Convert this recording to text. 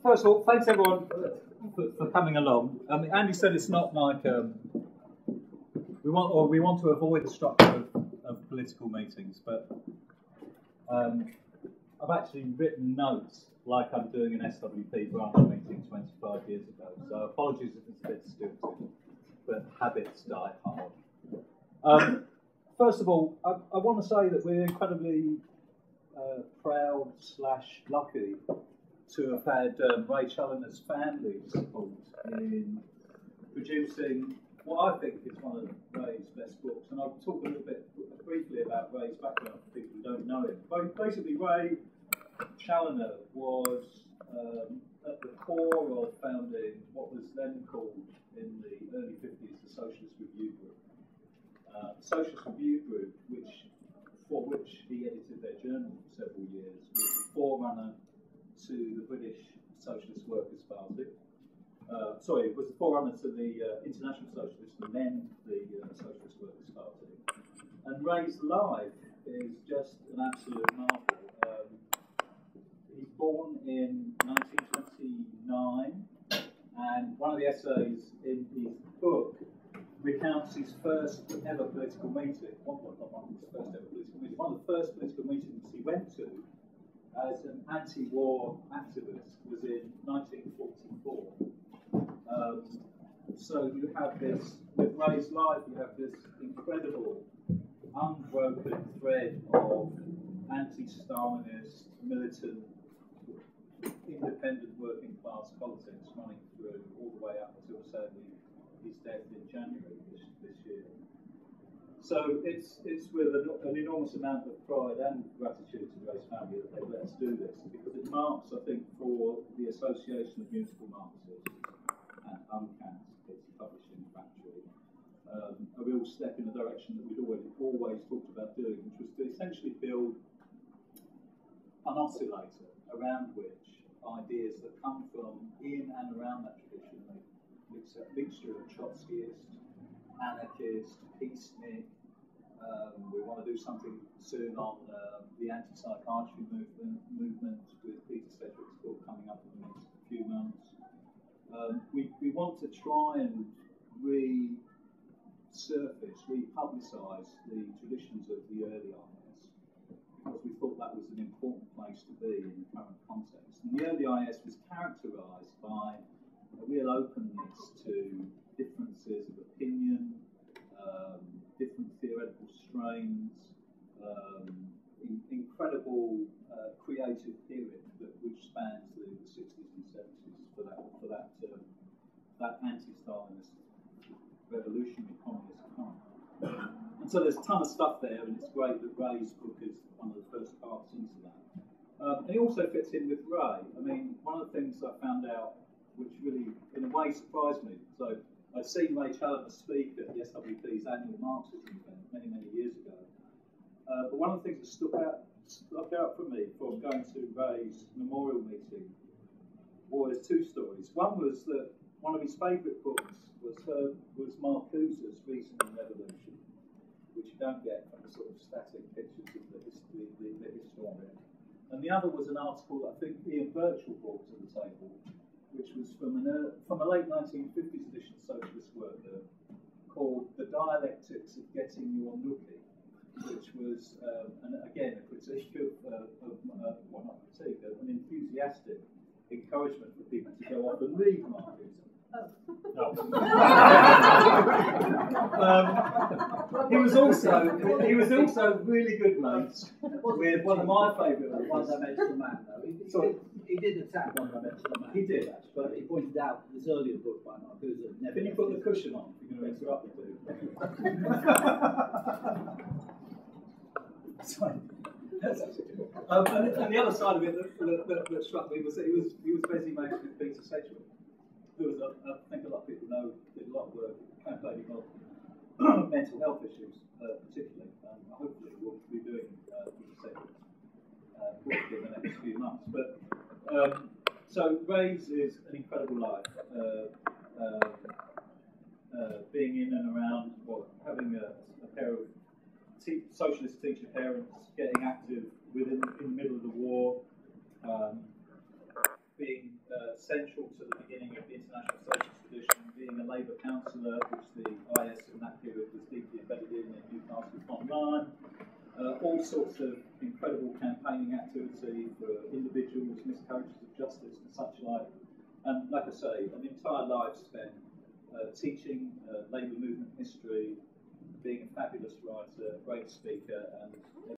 first of all, thanks everyone for coming along. Andy said it's not like we want to avoid the structure of political meetings, but I've actually written notes like I'm doing an SWP branch meeting 25 years ago. So apologies if it's a bit stupid, but habits die hard. First of all, I want to say that we're incredibly proud / lucky to have had Ray Challinor's family support in producing what I think is one of Ray's best books. And I'll talk a little bit briefly about Ray's background for people who don't know him. Basically, Ray Challinor was at the core of founding what was then called in the early 50s the Socialist Review Group. The Socialist Review Group, for which he edited their journal for several years, was the forerunner to the British Socialist Workers' Party. It was the forerunner to the International Socialists and then the Socialist Workers' Party. And Ray's life is just an absolute marvel. He's born in 1929, and one of the essays in his book recounts his first ever political meeting. One of the first political meetings he went to as an anti-war activist was in 1944. So you have this, with Ray's life, you have this incredible, unbroken thread of anti-Stalinist, militant, independent working class politics running through all the way up until sadly his death in January this year. So it's with an enormous amount of pride and gratitude to Ray's family that they let us do this, because it marks, I think, for the Association of Municipal Marxists and UNCAS, its publishing factory, a real step in the direction that we'd always talked about doing, which was to essentially build an oscillator around which ideas that come from in and around that tradition, it's a mixture of Trotskyist, anarchist, peacenik. We want to do something soon on the anti-psychiatry movement with Peter Sedgwick's book coming up in the next few months. We want to try and republicise the traditions of the early IS, because we thought that was an important place to be in the current context. And the early IS was characterised by a real openness to differences of opinion, different theoretical strains, incredible creative period which spans the 60s and 70s for that anti-Stalinist revolutionary communist time. And so there's a ton of stuff there, and it's great that Ray's book is one of the first parts into that. It also fits in with Ray. I mean, one of the things I found out, which really, in a way, surprised me. So I'd seen Ray Challinor speak at the SWP's annual Marxism event many years ago. But one of the things that stuck out for me from going to Ray's memorial meeting was two stories. One was that one of his favourite books was Marcuse's Reason and Revolution, which you don't get from the sort of static pictures of the historian. And the other was an article I think Ian Birchall brought to the table, which was from a late 1950s edition of Socialist Worker called The Dialectics of Getting Your Nookie, which was, again, a critique an enthusiastic encouragement for people to go off and read Marxism. No. He was also really good mates with one of my favourite one-dimensional man, though. He did attack one-dimensional man. He did, actually. But he pointed out this earlier book by Marcuse. Can you put the cushion on? You're going to interrupt me, Sorry. And the other side of it that struck me was that he was busy mates with Peter Sedgwick, who was, I think a lot of people know, did a lot of work campaigning on mental health issues, particularly. Hopefully we'll be doing Peter Sedgwick's book in the next few months. But so Ray's is an incredible life, being in and around, having a pair of socialist teacher parents, getting active in the middle of the war, being central to the beginning of the International Socialist Tradition, being a Labour councillor, which the IS in that period was deeply embedded in Newcastle upon Lyme. All sorts of incredible campaigning activity for individuals, miscarriages of justice and such like. And like I say, an entire life spent teaching Labour movement history, being a fabulous writer, a great speaker, and